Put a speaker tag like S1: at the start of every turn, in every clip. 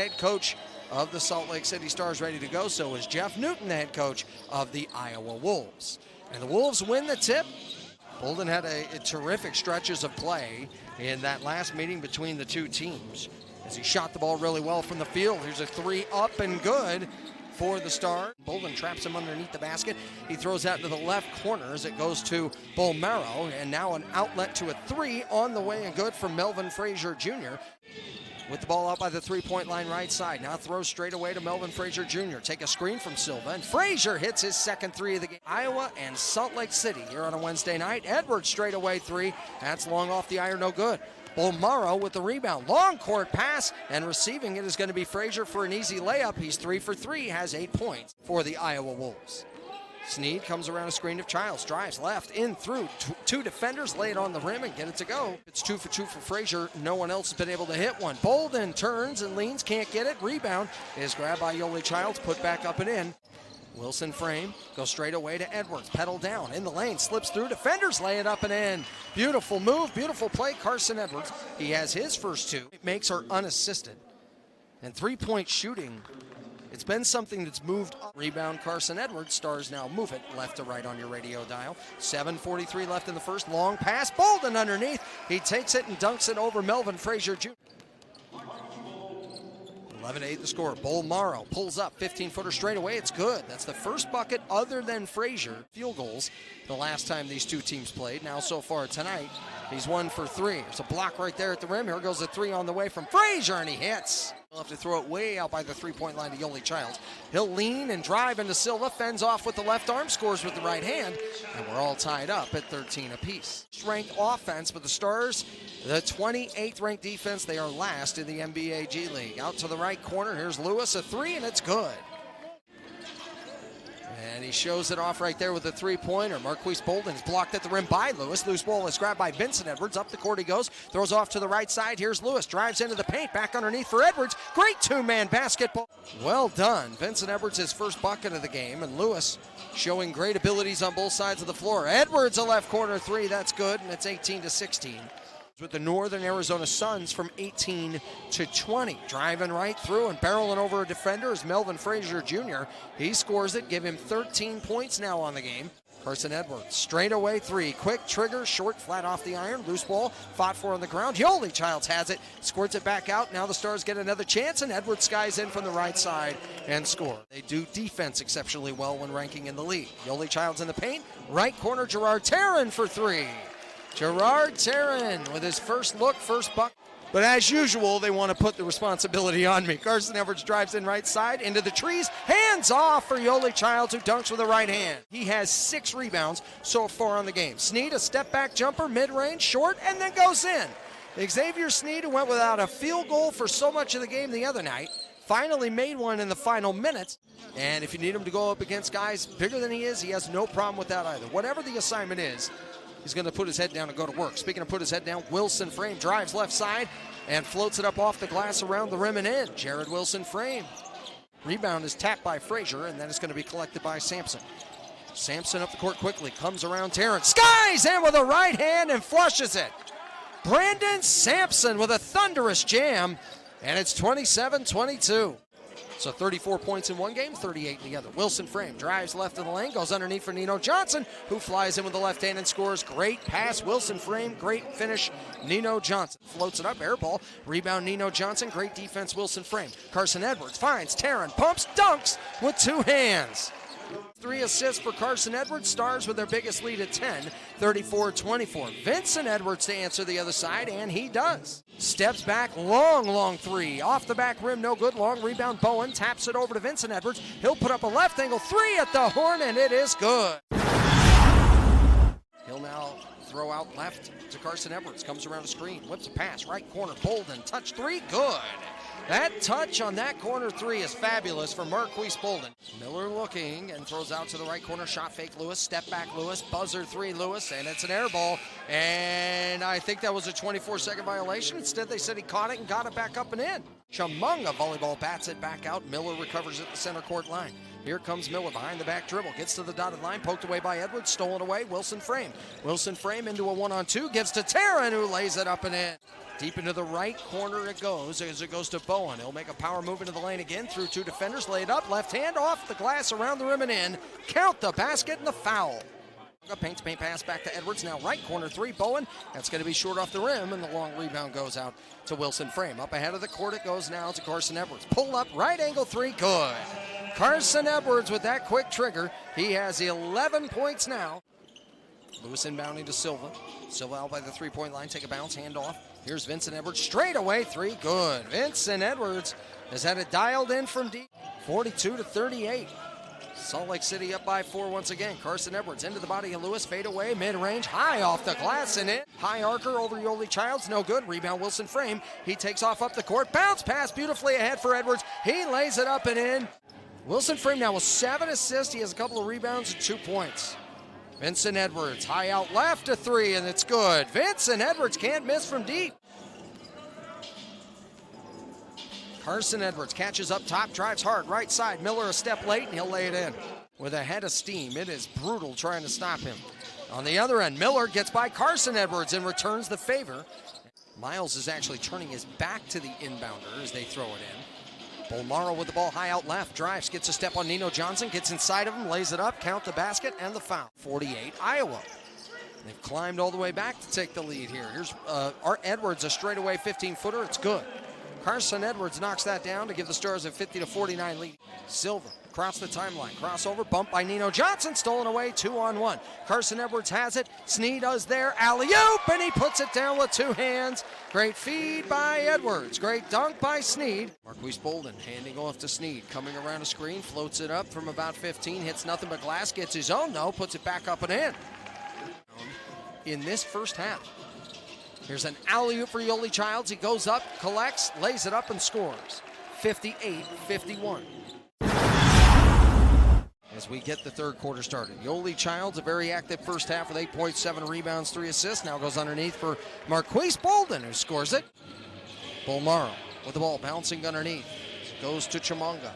S1: head coach of the Salt Lake City Stars, ready to go. So is Jeff Newton, the head coach of the Iowa Wolves. And the Wolves win the tip. Bolden had a terrific stretches of play in that last meeting between the two teams as he shot the ball really well from the field. Here's a three up and good for the Star. Bolden traps him underneath the basket. He throws out to the left corner as it goes to Bolmaro, and now an outlet to a three on the way and good from Melvin Frazier Jr. With the ball out by the three-point line right side. Now throws straight away to Melvin Frazier Jr. Take a screen from Silva, and Frazier hits his second three of the game. Iowa and Salt Lake City here on a Wednesday night. Edwards straight away three. That's long off the iron, no good. Bolmaro with the rebound. Long court pass, and receiving it is going to be Frazier for an easy layup. He's 3 for 3, has 8 points for the Iowa Wolves. Snead comes around a screen of Childs, drives left, in through, two defenders, lay it on the rim and get it to go. It's 2 for 2 for Frazier. No one else has been able to hit one. Bolden turns and leans, can't get it. Rebound is grabbed by Yoli Childs, put back up and in. Wilson frame, goes straight away to Edwards, pedal down, in the lane, slips through, defenders lay it up and in. Beautiful move, beautiful play, Carson Edwards. He has his first two, makes her unassisted. And three-point shooting, it's been something that's moved up. Rebound, Carson Edwards. Stars now move it left to right on your radio dial. 7:43 left in the first. Long pass, Bolden underneath. He takes it and dunks it over Melvin Frazier Jr. 11-8 the score. Bolmaro pulls up, 15-footer straight away. It's good. That's the first bucket other than Frazier. Field goals the last time these two teams played. Now so far tonight, he's 1 for 3. There's a block right there at the rim. Here goes a three on the way from Frazier, and he hits. He'll have to throw it way out by the three-point line to Yoli Childs. He'll lean and drive into Silva, fends off with the left arm, scores with the right hand, and we're all tied up at 13 apiece. Ranked offense, but the Stars, the 28th ranked defense, they are last in the NBA G League. Out to the right corner, here's Lewis, a three, and it's good. And he shows it off right there with a three-pointer. Marquise Bolden is blocked at the rim by Lewis. Loose ball is grabbed by Vincent Edwards. Up the court he goes. Throws off to the right side. Here's Lewis. Drives into the paint. Back underneath for Edwards. Great two-man basketball. Well done. Vincent Edwards, his first bucket of the game. And Lewis showing great abilities on both sides of the floor. Edwards, a left corner three. That's good. And it's 18-16. With the Northern Arizona Suns from 18 to 20. Driving right through and barreling over a defender is Melvin Frazier Jr. He scores it, give him 13 points now on the game. Carson Edwards, straight away three. Quick trigger, short, flat off the iron. Loose ball, fought for on the ground. Yoli Childs has it, squirts it back out. Now the Stars get another chance, and Edwards skies in from the right side and score. They do defense exceptionally well when ranking in the league. Yoli Childs in the paint. Right corner, Gerard Tarrin for three. Gerard Tarrin with his first look, first buck. But as usual, they want to put the responsibility on me. Carson Edwards drives in right side, into the trees. Hands off for Yoli Childs, who dunks with the right hand. He has 6 rebounds so far on the game. Snead, a step-back jumper, mid-range, short, and then goes in. Xavier Snead, who went without a field goal for so much of the game the other night, finally made one in the final minutes. And if you need him to go up against guys bigger than he is, he has no problem with that either. Whatever the assignment is, he's going to put his head down and go to work. Speaking of put his head down, Wilson frame drives left side and floats it up off the glass around the rim and in. Jared Wilson frame. Rebound is tapped by Frazier, and then it's going to be collected by Sampson. Sampson up the court quickly, comes around Tarrin, skies in with a right hand and flushes it. Brandon Sampson with a thunderous jam, and it's 27-22. So 34 points in one game, 38 in the other. Wilson frame, drives left of the lane, goes underneath for Nino Johnson, who flies in with the left hand and scores. Great pass, Wilson frame, great finish, Nino Johnson. Floats it up, air ball, rebound Nino Johnson, great defense, Wilson frame. Carson Edwards finds Tarrin, pumps, dunks with 2 hands. 3 assists for Carson Edwards. Stars with their biggest lead at 10, 34-24. Vincent Edwards to answer the other side, and he does. Steps back, long three. Off the back rim, no good. Long rebound, Bowen taps it over to Vincent Edwards. He'll put up a left angle three at the horn, and it is good. He'll now throw out left to Carson Edwards. Comes around the screen, whips a pass, right corner, Bolden, touch three, good. That touch on that corner three is fabulous for Marquise Bolden. Miller looking and throws out to the right corner. Shot fake Lewis, step back Lewis, buzzer three Lewis, and it's an air ball. And I think that was a 24-second violation. Instead, they said he caught it and got it back up and in. Chamunga volleyball bats it back out. Miller recovers at the center court line. Here comes Miller behind the back dribble. Gets to the dotted line, poked away by Edwards, stolen away. Wilson frame. Wilson frame into a 1-on-2. Gives to Tarrin, who lays it up and in. Deep into the right corner it goes as it goes to Bowen. He'll make a power move into the lane again through two defenders. Lay it up, left hand off the glass, around the rim and in. Count the basket and the foul. Paint to paint pass back to Edwards. Now right corner three, Bowen. That's going to be short off the rim, and the long rebound goes out to Wilson Frame. Up ahead of the court it goes now to Carson Edwards. Pull up, right angle three, good. Carson Edwards with that quick trigger. He has 11 points now. Lewis inbounding to Silva. Silva out by the three-point line, take a bounce, hand off. Here's Vincent Edwards, straight away three, good. Vincent Edwards has had it dialed in from deep. 42-38. Salt Lake City up by 4 once again. Carson Edwards into the body of Lewis, fade away, mid-range, high off the glass and in. High arcer over Yoli Childs, no good. Rebound Wilson Frame. He takes off up the court, bounce pass beautifully ahead for Edwards. He lays it up and in. Wilson Frame now with 7 assists. He has a couple of rebounds and 2 points. Vincent Edwards, high out left to three, and it's good. Vincent Edwards can't miss from deep. Carson Edwards catches up top, drives hard, right side. Miller a step late, and he'll lay it in. With a head of steam, it is brutal trying to stop him. On the other end, Miller gets by Carson Edwards and returns the favor. Miles is actually turning his back to the inbounder as they throw it in. Bolmaro with the ball high out left, drives, gets a step on Nino Johnson, gets inside of him, lays it up, count the basket, and the foul. 48, Iowa. They've climbed all the way back to take the lead here. Here's Art Edwards, a straightaway 15-footer, it's good. Carson Edwards knocks that down to give the Stars a 50-49 lead. Silva across the timeline, crossover, bump by Nino Johnson, stolen away, 2-on-1. Carson Edwards has it, Snead does there, alley-oop, and he puts it down with two hands. Great feed by Edwards, great dunk by Snead. Marquise Bolden handing off to Snead, coming around a screen, floats it up from about 15, hits nothing but glass, gets his own though, puts it back up and in. In this first half. Here's an alley-oop for Yoli Childs. He goes up, collects, lays it up, and scores. 58-51. As we get the third quarter started. Yoli Childs, a very active first half with 8 points, 7 rebounds, 3 assists. Now goes underneath for Marquise Bolden, who scores it. Bolmaro with the ball, bouncing underneath. Goes to Chimanga.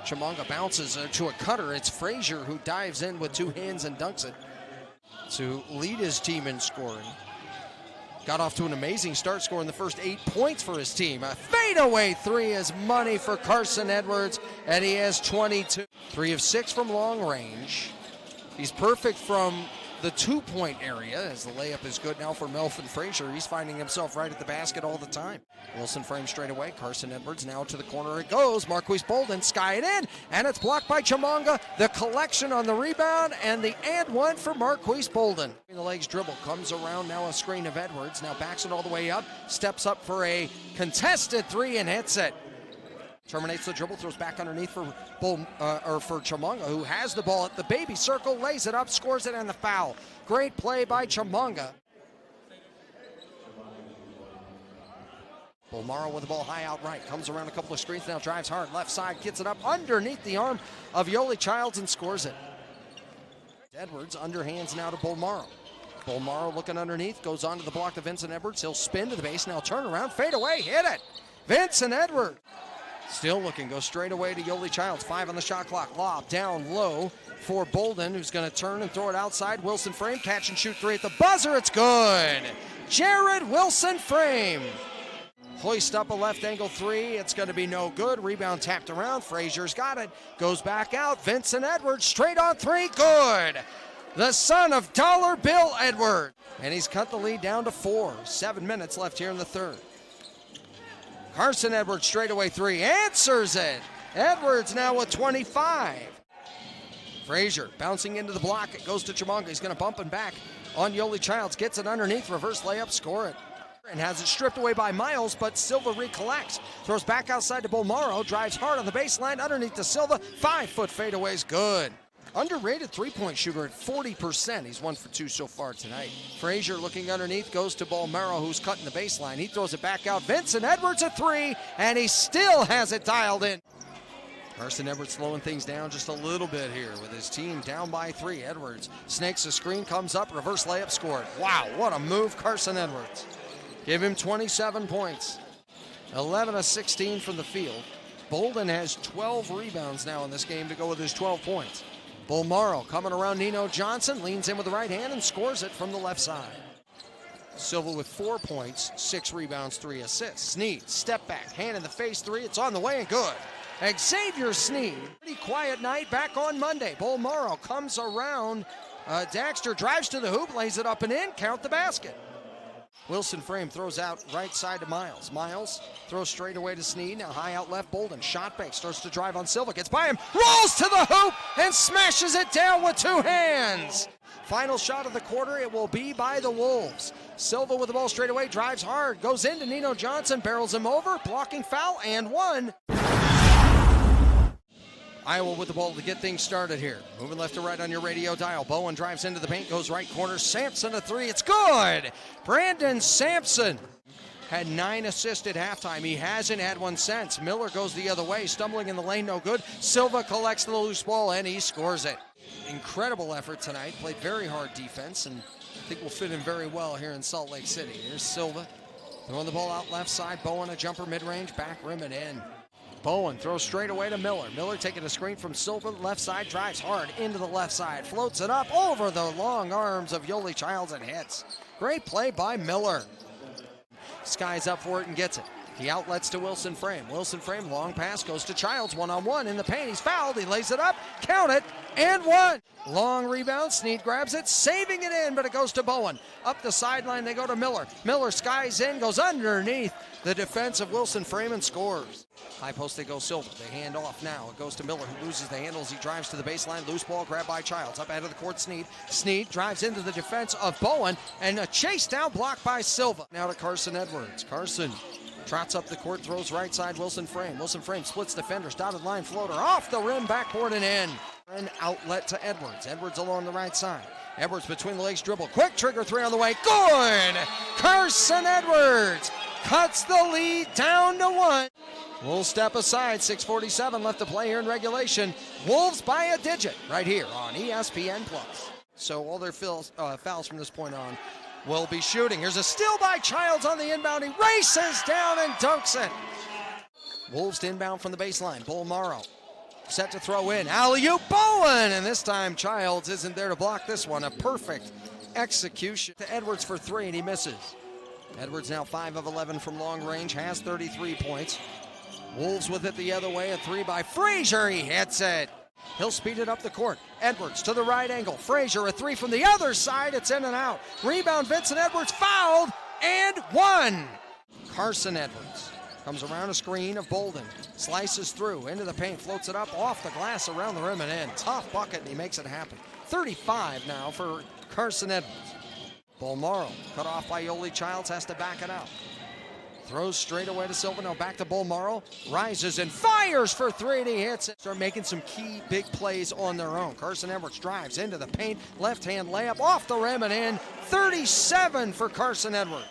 S1: Chimanga bounces to a cutter. It's Frazier who dives in with two hands and dunks it to lead his team in scoring. Got off to an amazing start, scoring the first 8 points for his team. A fadeaway three is money for Carson Edwards, and he has 22. 3 of 6 from long range. He's perfect from the 2-point area, as the layup is good now for Melvin Frazier. He's finding himself right at the basket all the time. Wilson Frame straight away. Carson Edwards now to the corner it goes. Marquise Bolden sky it in, and it's blocked by Chimanga. The collection on the rebound, and the and one for Marquise Bolden. The legs dribble, comes around now a screen of Edwards. Now backs it all the way up, steps up for a contested three and hits it. Terminates the dribble, throws back underneath for Chimanga, who has the ball at the baby circle, lays it up, scores it, and the foul. Great play by Chimanga. Bolmaro with the ball high out right, comes around a couple of screens, now drives hard, left side, gets it up underneath the arm of Yoli Childs and scores it. Edwards underhands now to Bolmaro. Bolmaro looking underneath, goes on to the block to Vincent Edwards. He'll spin to the base, now turn around, fade away, hit it. Vincent Edwards. Still looking, goes straight away to Yoli Childs. 5 on the shot clock. Lob down low for Bolden, who's going to turn and throw it outside. Wilson Frame, catch and shoot three at the buzzer. It's good. Jared Wilson Frame. Hoist up a left angle three. It's going to be no good. Rebound tapped around. Frazier's got it. Goes back out. Vincent Edwards straight on three. Good. The son of Dollar Bill Edwards. And he's cut the lead down to 4. 7 minutes left here in the third. Carson Edwards straightaway three, answers it. Edwards now with 25. Frazier bouncing into the block, it goes to Chimanga. He's going to bump and back on Yoli Childs, gets it underneath, reverse layup, score it. And has it stripped away by Miles, but Silva recollects. Throws back outside to Bolmaro, drives hard on the baseline, underneath to Silva. 5-foot fadeaway's good. Underrated three-point shooter at 40%. He's 1 for 2 so far tonight. Frazier looking underneath, goes to Bolmaro, who's cutting the baseline. He throws it back out. Vincent Edwards a three, and he still has it dialed in. Carson Edwards slowing things down just a little bit here with his team down by 3. Edwards snakes the screen, comes up, reverse layup, scored. Wow, what a move, Carson Edwards. Give him 27 points. 11 of 16 from the field. Bolden has 12 rebounds now in this game to go with his 12 points. Bolmaro coming around Nino Johnson, leans in with the right hand and scores it from the left side. Silva with 4 points, 6 rebounds, 3 assists. Snead, step back, hand in the face three. It's on the way and good. Xavier Snead, pretty quiet night back on Monday. Bolmaro comes around. Daxter drives to the hoop, lays it up and in. Count the basket. Wilson Frame throws out right side to Miles. Miles throws straight away to Snead. Now high out left, Bolden. Shot fake, starts to drive on Silva. Gets by him, rolls to the hoop, and smashes it down with 2 hands. Final shot of the quarter, it will be by the Wolves. Silva with the ball straight away, drives hard, goes into Nino Johnson, barrels him over, blocking foul, and one. Iowa with the ball to get things started here. Moving left to right on your radio dial. Bowen drives into the paint, goes right corner. Sampson a three, it's good! Brandon Sampson had 9 assists at halftime. He hasn't had one since. Miller goes the other way, stumbling in the lane, no good. Silva collects the loose ball and he scores it. Incredible effort tonight, played very hard defense and I think will fit in very well here in Salt Lake City. Here's Silva, throwing the ball out left side. Bowen a jumper mid-range, back rim and in. Bowen throws straight away to Miller. Miller taking a screen from Silva, left side, drives hard into the left side, floats it up over the long arms of Yoli Childs and hits. Great play by Miller. Sky's up for it and gets it. He outlets to Wilson Frame. Wilson Frame, long pass, goes to Childs, one-on-one in the paint. He's fouled, he lays it up, count it, and one. Long rebound, Snead grabs it, saving it in, but it goes to Bowen. Up the sideline, they go to Miller. Miller skies in, goes underneath the defense of Wilson Frame and scores. High post, they go Silva. They hand off now. It goes to Miller, who loses the handle as he drives to the baseline. Loose ball grabbed by Childs. Up ahead of the court, Snead. Snead drives into the defense of Bowen, and a chase down block by Silva. Now to Carson Edwards. Carson trots up the court, throws right side, Wilson Frame. Wilson Frame splits defenders, dotted line floater, off the rim, backboard and in. An outlet to Edwards. Edwards along the right side. Edwards between the legs, dribble. Quick trigger three on the way. Good! Carson Edwards cuts the lead down to 1. We'll step aside. 6:47 left to play here in regulation. Wolves by a digit right here on ESPN+. So all their fouls from this point on will be shooting. Here's a steal by Childs on the inbound. He races down and dunks it. Wolves to inbound from the baseline. Bolmaro set to throw in. Alley-oop, Bowen! And this time Childs isn't there to block this one. A perfect execution to Edwards for 3, and he misses. Edwards now 5 of 11 from long range, has 33 points. Wolves with it the other way, a 3 by Frazier. He hits it. He'll speed it up the court. Edwards to the right angle. Frazier a 3 from the other side. It's in and out. Rebound, Vincent Edwards fouled and 1. Carson Edwards comes around a screen of Bolden. Slices through into the paint, floats it up off the glass around the rim and in. Tough bucket, and he makes it happen. 35 now for Carson Edwards. Bolmaro cut off by Yoli Childs, has to back it out. Throws straight away to Silva, now back to Bolmaro. Rises and fires for 3, and he hits it. Start making some key big plays on their own. Carson Edwards drives into the paint, left-hand layup off the rim and in. 37 for Carson Edwards.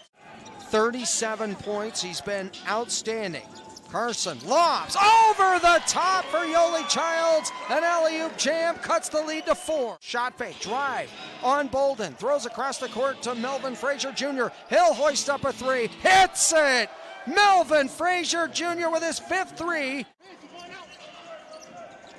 S1: 37 points, he's been outstanding. Carson lobs over the top for Yoli Childs. An alley-oop jam cuts the lead to 4. Shot fake, drive on Bolden. Throws across the court to Melvin Frazier Jr. He'll hoist up a 3. Hits it! Melvin Frazier Jr. with his 5th 3.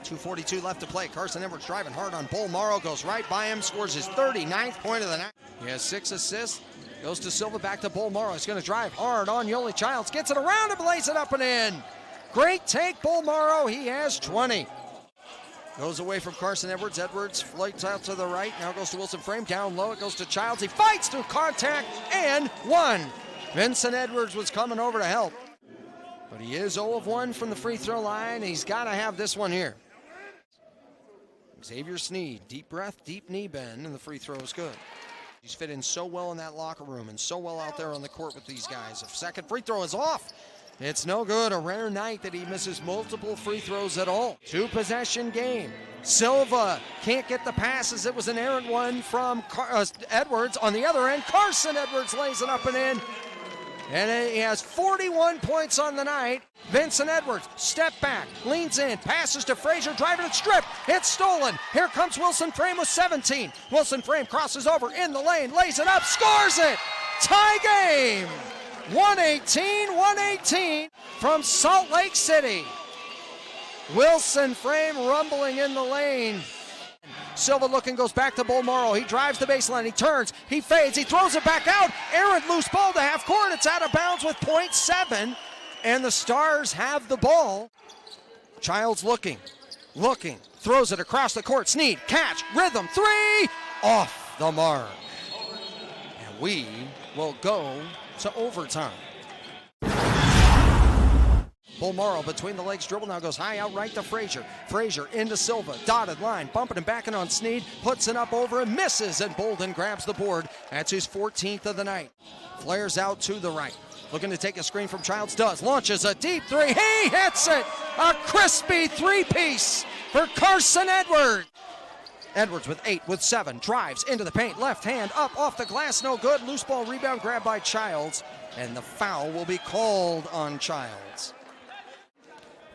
S1: 2:42 left to play. Carson Edwards driving hard on Bolmaro. Goes right by him. Scores his 39th point of the night. He has 6 assists. Goes to Silva, back to Bolmaro. He's going to drive hard on Yoli Childs. Gets it around and lays it up and in. Great take, Bolmaro. He has 20. Goes away from Carson Edwards. Edwards floats out to the right. Now goes to Wilson Frame. Down low, it goes to Childs. He fights through contact and 1. Vincent Edwards was coming over to help. But he is 0 of 1 from the free throw line. He's got to have this one here. Xavier Snead, deep breath, deep knee bend, and the free throw is good. He's fit in so well in that locker room and so well out there on the court with these guys. If second free throw is off, it's no good. A rare night that he misses multiple free throws at all. 2-possession game. Silva can't get the passes. It was an errant one from Edwards. On the other end, Carson Edwards lays it up and in. And he has 41 points on the night. Vincent Edwards, step back, leans in, passes to Frazier, driving it stripped. It's stolen. Here comes Wilson Frame with 17. Wilson Frame crosses over in the lane, lays it up, scores it. Tie game. 118 from Salt Lake City. Wilson Frame rumbling in the lane. Silva looking, goes back to Bolmaro. He drives the baseline. He turns. He fades. He throws it back out. Errant loose ball to half court. It's out of bounds with .7. And the Stars have the ball. Childs looking. Throws it across the court. Snead, catch, rhythm, three. Off the mark. And we will go to overtime. Bolmaro between the legs, dribble now goes high out right to Frazier. Frazier into Silva, dotted line, bumping and backing on Snead, puts it up over and misses, and Bolden grabs the board. That's his 14th of the night. Flares out to the right. Looking to take a screen from Childs, does. Launches a deep three, he hits it! A crispy three-piece for Carson Edwards. Edwards with 8, with 7, drives into the paint, left hand up off the glass, no good. Loose ball rebound grabbed by Childs, and the foul will be called on Childs.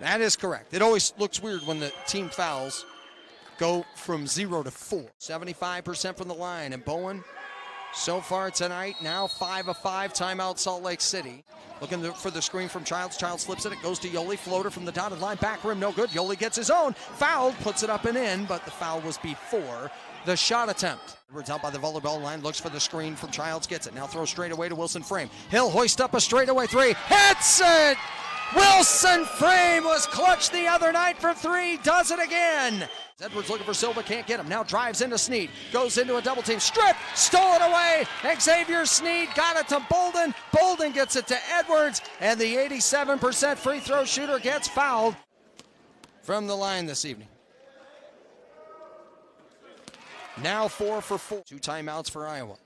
S1: That is correct. It always looks weird when the team fouls go from 0 to 4. 75% from the line, and Bowen so far tonight, now 5 of 5, timeout Salt Lake City. Looking for the screen from Childs. Childs slips it goes to Yoli. Floater from the dotted line, back rim, no good. Yoli gets his own. Fouled, puts it up and in, but the foul was before the shot attempt. Edwards out by the volleyball line, looks for the screen from Childs, gets it. Now throws straight away to Wilson Frame. He'll hoist up a straightaway three, hits it! Wilson Frame was clutch the other night for 3, does it again. Edwards looking for Silva, can't get him. Now drives into Snead, goes into a double team, strip, stolen away. Xavier Snead got it to Bolden. Bolden gets it to Edwards, and the 87% free throw shooter gets fouled from the line this evening. Now 4 for 4. 2 timeouts for Iowa.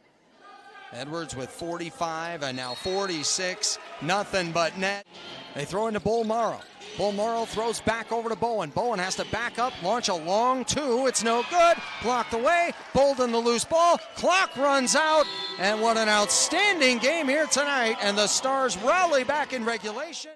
S1: Edwards with 45 and now 46. Nothing but net. They throw into Bolmaro. Bolmaro throws back over to Bowen. Bowen has to back up, launch a long 2. It's no good. Blocked away. Bolden the loose ball. Clock runs out. And what an outstanding game here tonight. And the Stars rally back in regulation.